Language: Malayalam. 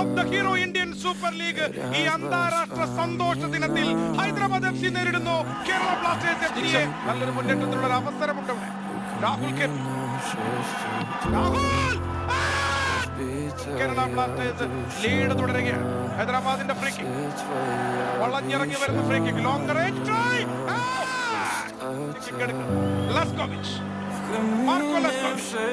of the Hero Indian Super League. ഈ അന്താരാഷ്ട്ര സന്തോഷ ദിനത്തിൽ ഹൈദരാബാദ് FC നേരിടുന്നു കേരള ബ്ലാസ്റ്റേഴ്സ് FC-യെ. നല്ലൊരു മുന്നേറ്റത്തിനുള്ള ഒരു അവസരമുണ്ട് അവിടെ. രാഹുൽ കേരള ബ്ലാസ്റ്റേഴ്സ് ലീഡ് തുടരുകയാണ്. ഹൈദരാബാദിന്റെ ഫ്രീ കിക്ക്, വളഞ്ഞിറങ്ങി വരുന്ന free kick, long range try, Leskovic, Marco Leskovic.